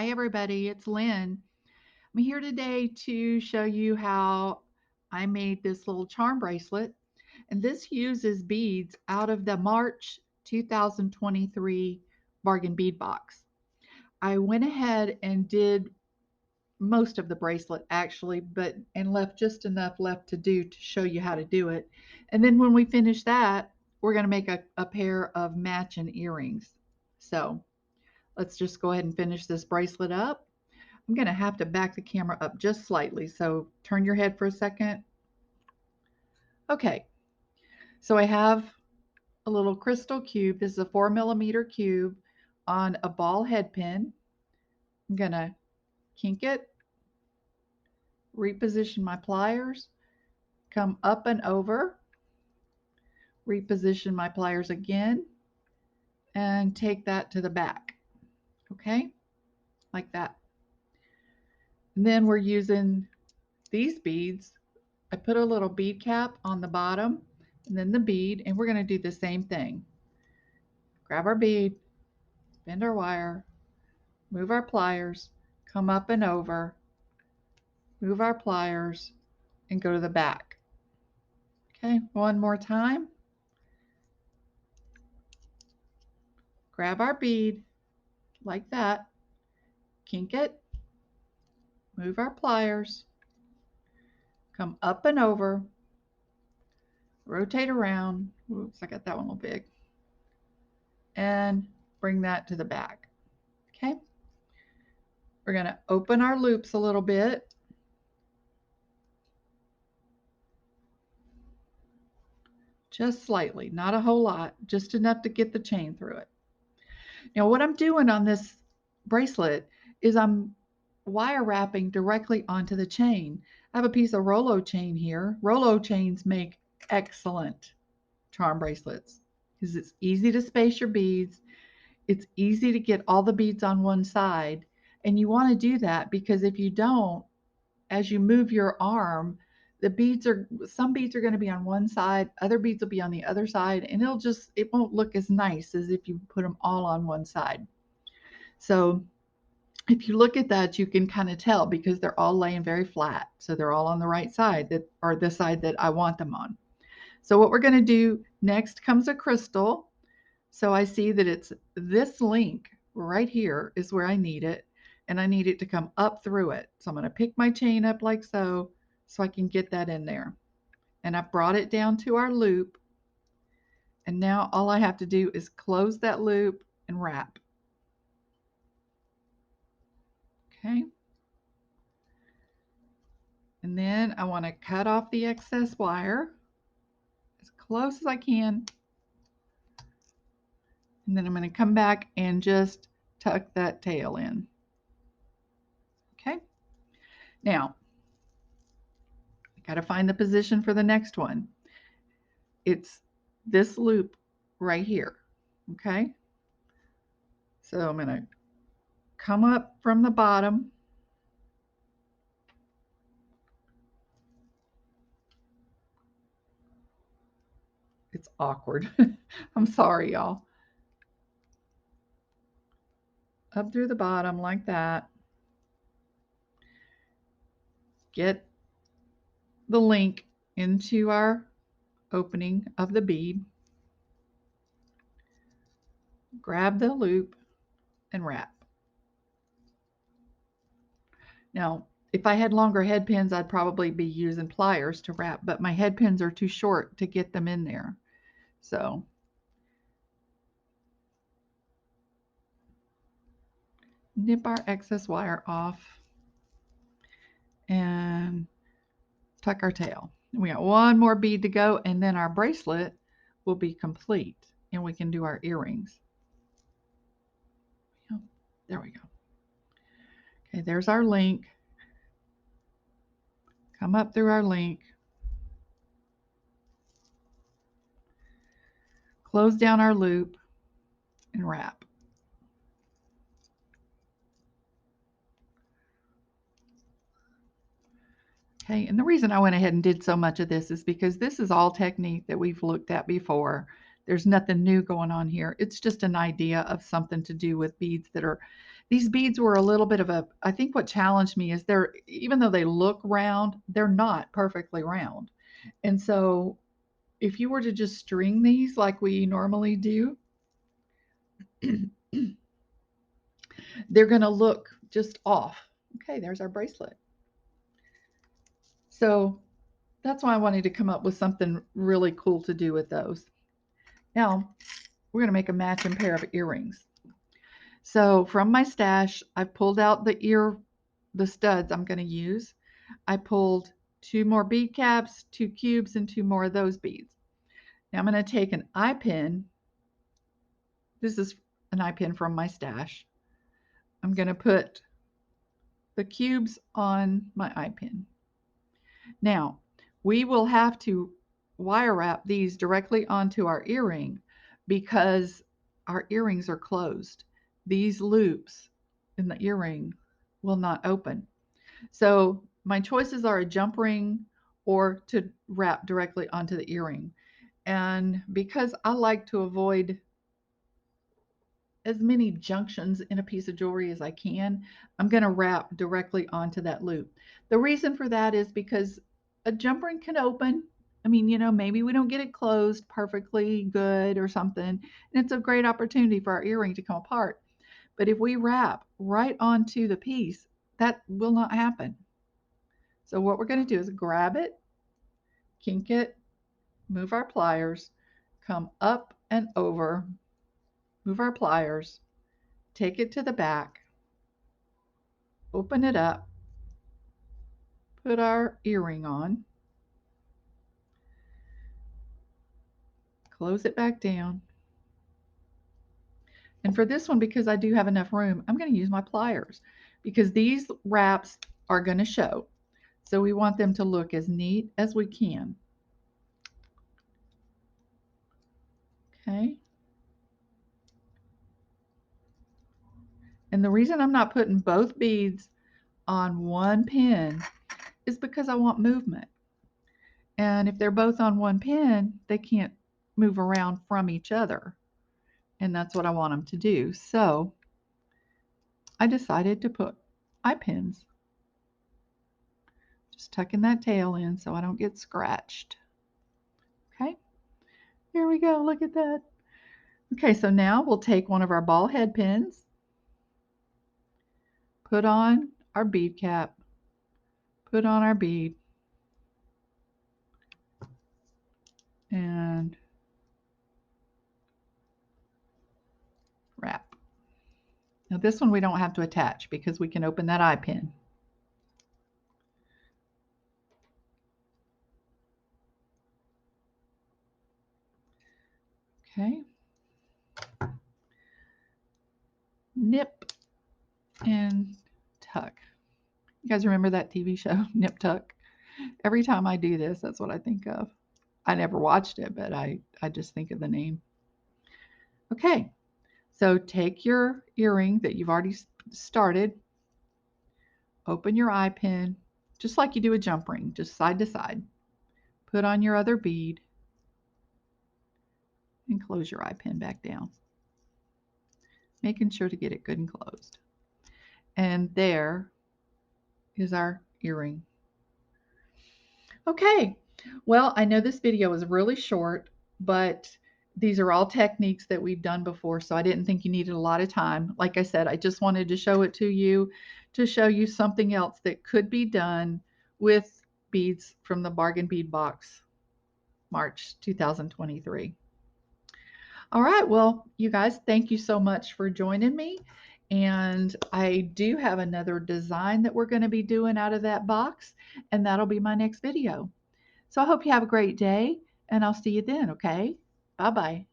Hi everybody, it's Lynn. I'm here today to show you how I made this little charm bracelet. And this uses beads out of the March 2023 Bargain Bead Box. I went ahead and did most of the bracelet actually, but and left just enough left to do to show you how to do it. And then when we finish that, we're going to make a pair of matching earrings. So let's just go ahead and finish this bracelet up. I'm going to have to back the camera up just slightly, so turn your head for a second. Okay, so I have a little crystal cube. This is a 4mm cube on a ball head pin. I'm going to kink it, reposition my pliers, come up and over, reposition my pliers again, and take that to the back. Okay, like that. And then we're using these beads. I put a little bead cap on the bottom and then the bead, and we're going to do the same thing. Grab our bead, bend our wire, move our pliers, come up and over, move our pliers, and go to the back. Okay, one more time. Grab our bead like that, kink it, move our pliers, come up and over, rotate around. Oops, I got that one a little big. And bring that to the back. Okay, we're going to open our loops a little bit. Just slightly, not a whole lot, just enough to get the chain through it. Now what I'm doing on this bracelet is I'm wire wrapping directly onto the chain. I have a piece of rolo chain here. Rolo chains make excellent charm bracelets because it's easy to space your beads. It's easy to get all the beads on one side. And you want to do that because if you don't, as you move your arm, some beads are going to be on one side, other beads will be on the other side, and it won't look as nice as if you put them all on one side. So if you look at that, you can kind of tell because they're all laying very flat. So they're all on the right side or the side that I want them on. So what we're going to do next comes a crystal. So I see that it's this link right here is where I need it. And I need it to come up through it. So I'm going to pick my chain up like so I can get that in there. And I brought it down to our loop. And now all I have to do is close that loop and wrap. Okay. And then I want to cut off the excess wire as close as I can. And then I'm going to come back and just tuck that tail in. Okay. Now, I got to find the position for the next one. It's this loop right here. Okay. So I'm going to come up from the bottom. It's awkward. I'm sorry, y'all. Up through the bottom like that. Get the link into our opening of the bead. Grab the loop and wrap. Now, if I had longer head pins, I'd probably be using pliers to wrap, but my head pins are too short to get them in there. So nip our excess wire off and tuck our tail. We got one more bead to go, and then our bracelet will be complete, and we can do our earrings. There we go. Okay, there's our link. Come up through our link. Close down our loop and wrap. Okay, and the reason I went ahead and did so much of this is because this is all technique that we've looked at before. There's nothing new going on here. It's just an idea of something to do with beads These beads were a little bit of a, I think what challenged me is they're, even though they look round, they're not perfectly round. And so if you were to just string these like we normally do, they're going to look just off. Okay, there's our bracelet. So that's why I wanted to come up with something really cool to do with those. Now, we're going to make a matching pair of earrings. So from my stash, I pulled out the studs I'm going to use. I pulled 2 more bead caps, 2 cubes, and 2 more of those beads. Now I'm going to take an eye pin. This is an eye pin from my stash. I'm going to put the cubes on my eye pin. Now, we will have to wire wrap these directly onto our earring because our earrings are closed. These loops in the earring will not open. So my choices are a jump ring or to wrap directly onto the earring. And because I like to avoid as many junctions in a piece of jewelry as I can, I'm going to wrap directly onto that loop. The reason for that is because a jump ring can open. I mean, maybe we don't get it closed perfectly good or something, and it's a great opportunity for our earring to come apart. But if we wrap right onto the piece, that will not happen. So what we're going to do is grab it, kink it, move our pliers, come up and over, move our pliers, take it to the back, open it up, put our earring on, close it back down. And for this one, because I do have enough room, I'm going to use my pliers because these wraps are going to show. So we want them to look as neat as we can. Okay. And the reason I'm not putting both beads on one pin is because I want movement. And if they're both on one pin, they can't move around from each other. And that's what I want them to do. So I decided to put eye pins. Just tucking that tail in so I don't get scratched. Okay, here we go. Look at that. Okay, so now we'll take one of our ball head pins, put on our bead cap, put on our bead, and wrap. Now this one we don't have to attach because we can open that eye pin. Okay. Nip and tuck. You guys remember that TV show, Nip Tuck? Every time I do this, that's what I think of. I never watched it, but I just think of the name. Okay, so take your earring that you've already started, open your eye pin, just like you do a jump ring, just side to side. Put on your other bead and close your eye pin back down, making sure to get it good and closed. And there is our earring. Okay, well, I know this video is really short, but these are all techniques that we've done before, so I didn't think you needed a lot of time. Like I said, I just wanted to show it to show you something else that could be done with beads from the Bargain Bead Box, March 2023. All right, well, you guys, thank you so much for joining me. And I do have another design that we're going to be doing out of that box, and that'll be my next video. So I hope you have a great day, and I'll see you then, okay? Bye-bye.